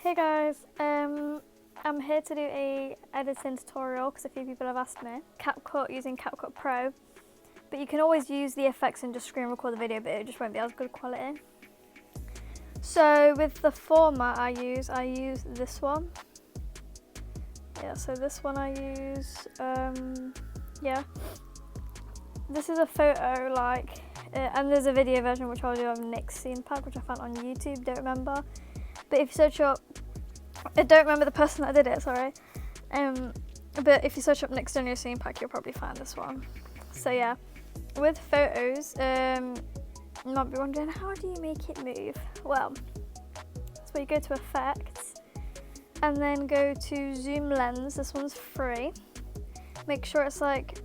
Hey guys, I'm here to do a editing tutorial because a few people have asked me. CapCut using CapCut Pro, but you can always use the effects and just screen record the video, but it just won't be as good quality. So with the format I use this one. Yeah, so this one I use, yeah. This is a photo and there's a video version which I'll do of Nick's scene pack, which I found on YouTube, don't remember. But if you search up, I don't remember the person that did it, sorry. But if you search up Nick's Studio scene pack, you'll probably find this one. So yeah, with photos, you might be wondering, how do you make it move? Well, so you go to effects and then go to zoom lens. This one's free. Make sure it's like,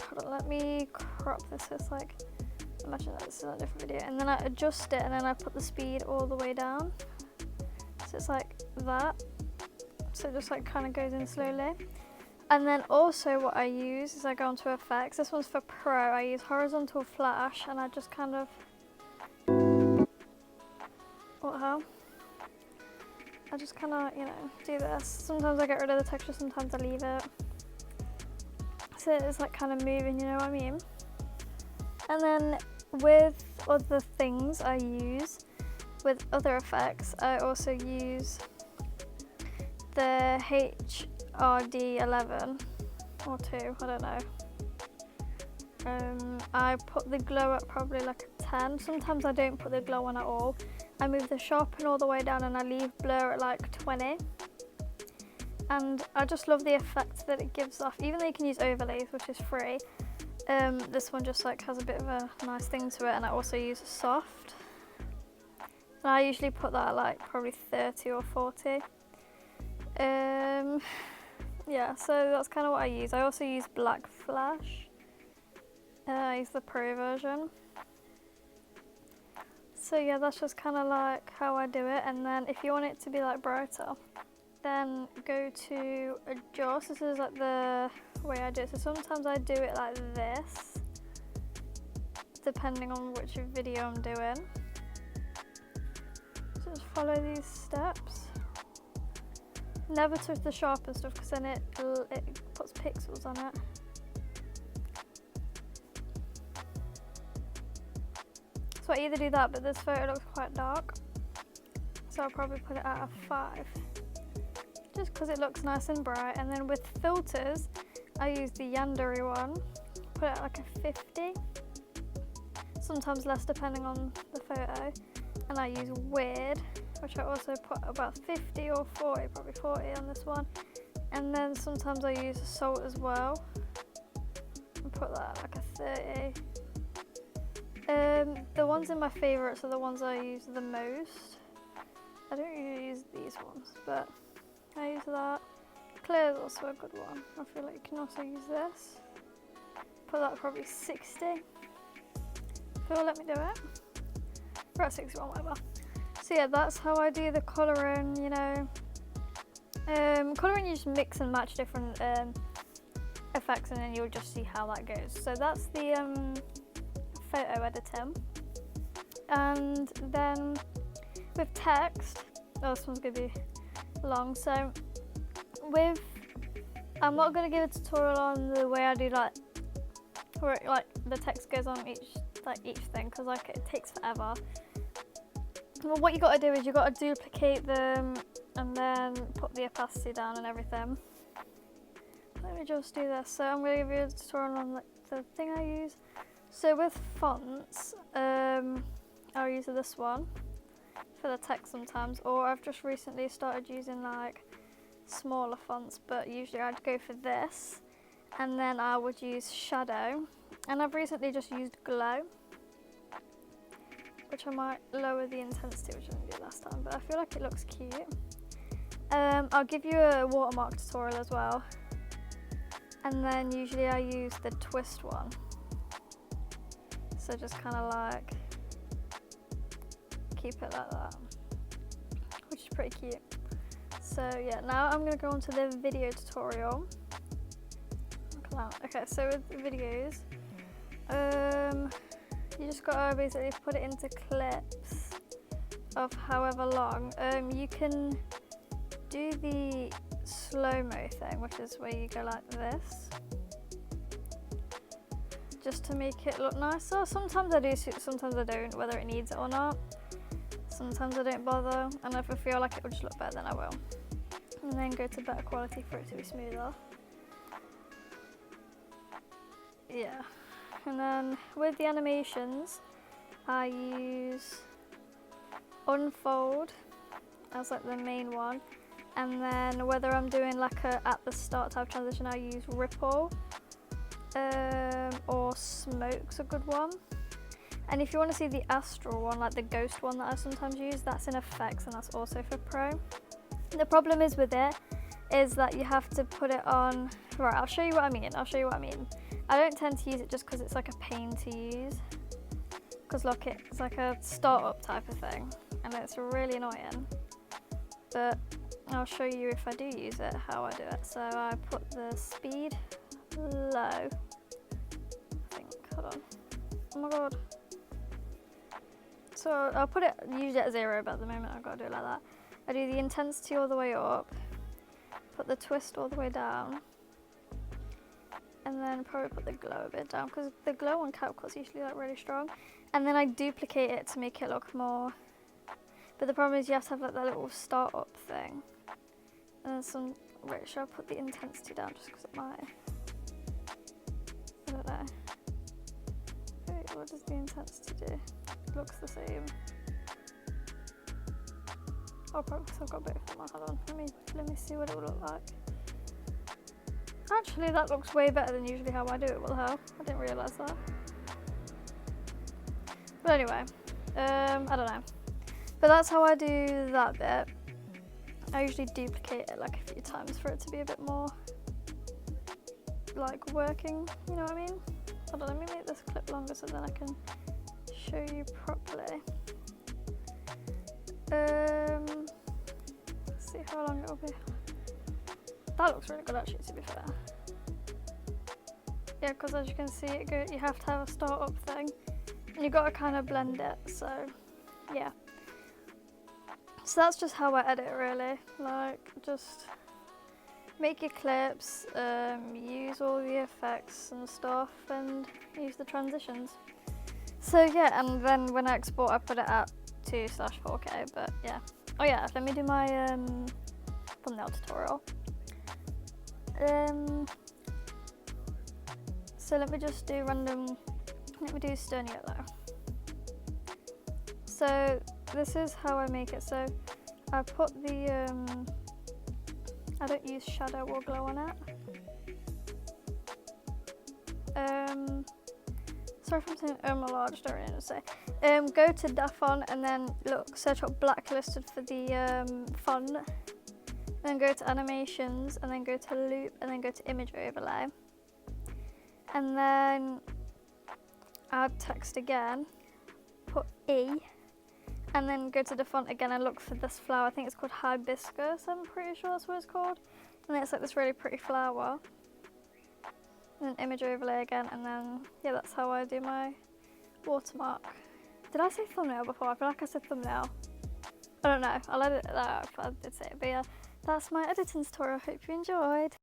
hold on, let me crop this so it's like, imagine that this is a different video. And then I adjust it and then I put the speed all the way down. So it's like that. So it just like kind of goes in slowly. And then also what I use is I go onto effects. This one's for pro. I use horizontal flash and I just kind of, I just kind of, do this. Sometimes I get rid of the texture, sometimes I leave it. So it's like kind of moving, you know what I mean? And then with other things I use, with other effects, I also use the HRD11 or 2, I don't know. I put the glow at probably like a 10. Sometimes I don't put the glow on at all. I move the sharpen all the way down and I leave blur at like 20. And I just love the effect that it gives off, even though you can use overlays, which is free. This one just like has a bit of a nice thing to it, and I also use a soft. And I usually put that at like probably 30 or 40. Yeah, so that's kind of what I use. I also use black flash. I use the pro version. So yeah, that's just kind of like how I do it. And then if you want it to be like brighter, then go to adjust. This is like the way I do it. So sometimes I do it like this, depending on which video I'm doing. So just follow these steps. Never touch the sharpen stuff because then it puts pixels on it. So I either do that, but this photo looks quite dark, so I'll probably put it at a 5. Just because it looks nice and bright. And then with filters, I use the Yandere one, put it at like a 50, sometimes less depending on the photo. And I use weird, which I also put about 50 or 40, probably 40 on this one. And then sometimes I use salt as well, and put that at like a 30. The ones in my favourites are the ones I use the most. I don't usually use these ones, but I use that. Clear is also a good one. I feel like you can also use this. Put that probably 60. So let me do it. We're at 61, whatever. So yeah, that's how I do the colouring, colouring, you just mix and match different effects and then you'll just see how that goes. So that's the photo editing. And then with text, this one's going to be long. So I'm not going to give a tutorial on the way I do where the text goes on each thing, because it takes forever. Well, what you got to do is you got to duplicate them and then put the opacity down and everything. Let me just do this. So I'm going to give you a tutorial on the thing I use. So with fonts, I'll use this one for the text sometimes, or I've just recently started using smaller fonts, but usually I'd go for this, and then I would use shadow, and I've recently just used glow, which I might lower the intensity, which I didn't do last time, but I feel like it looks cute. I'll give you a watermark tutorial as well, and then usually I use the twist one, so just kind of keep it like that, which is pretty cute. So yeah, now I'm going to go on to the video tutorial. Okay, so with videos, you just got to basically put it into clips of however long. You can do the slow-mo thing, which is where you go like this, just to make it look nicer. Sometimes I do, sometimes I don't, whether it needs it or not. Sometimes I don't bother, and if I feel like it will just look better, then I will. And then go to better quality for it to be smoother. Yeah. And then with the animations, I use unfold as like the main one. And then whether I'm doing like a at the start type transition, I use ripple. Or smoke's a good one. And if you want to see the astral one, like the ghost one that I sometimes use, that's in effects and that's also for pro. The problem is with it is that you have to put it on, right, I'll show you what I mean, I don't tend to use it just because it's like a pain to use. Because look, it's like a startup type of thing and it's really annoying. But I'll show you if I do use it, how I do it. So I put the speed low, I think, hold on, oh my god. So I'll put it usually at 0, but at the moment I've got to do it like that. I do the intensity all the way up, put the twist all the way down, and then probably put the glow a bit down, because the glow on CapCut's usually like really strong. And then I duplicate it to make it look more, but the problem is you have to have like that little start up thing. And then some, wait, should I put the intensity down just because it might? I don't know. Wait, what does the intensity do? It looks the same. Oh, probably because I've got both of them. Hold on, let me see what it will look like. Actually, that looks way better than usually how I do it. What the hell? I didn't realise that. But anyway, I don't know. But that's how I do that bit. I usually duplicate it like a few times for it to be a bit more like working, you know what I mean? Hold on, let me make this clip longer so then I can show you properly. Let's see how long it will be. That looks really good actually, to be fair. Yeah, because as you can see, you have to have a start-up thing. And you've got to kind of blend it, so yeah. So that's just how I edit really. Like, just make your clips, use all the effects and stuff, and use the transitions. So yeah, and then when I export, I put it at 2/4K, but yeah. Oh yeah, let me do my thumbnail tutorial. So let me just do let me do stone yellow. So this is how I make it. So I put the, I don't use shadow or glow on it. Sorry if I'm saying my lord, I just don't really know what to say. Go to da font and then look, search up blacklisted for the font. Then go to animations and then go to loop and then go to image overlay. And then add text again, put E, and then go to the font again and look for this flower. I think it's called hibiscus, I'm pretty sure that's what it's called. And then it's like this really pretty flower. And then image overlay again, and then, yeah, that's how I do my watermark. Did I say thumbnail before? I feel like I said thumbnail. I don't know, I'll edit that out if I did say it, but yeah, that's my editing tutorial. I hope you enjoyed.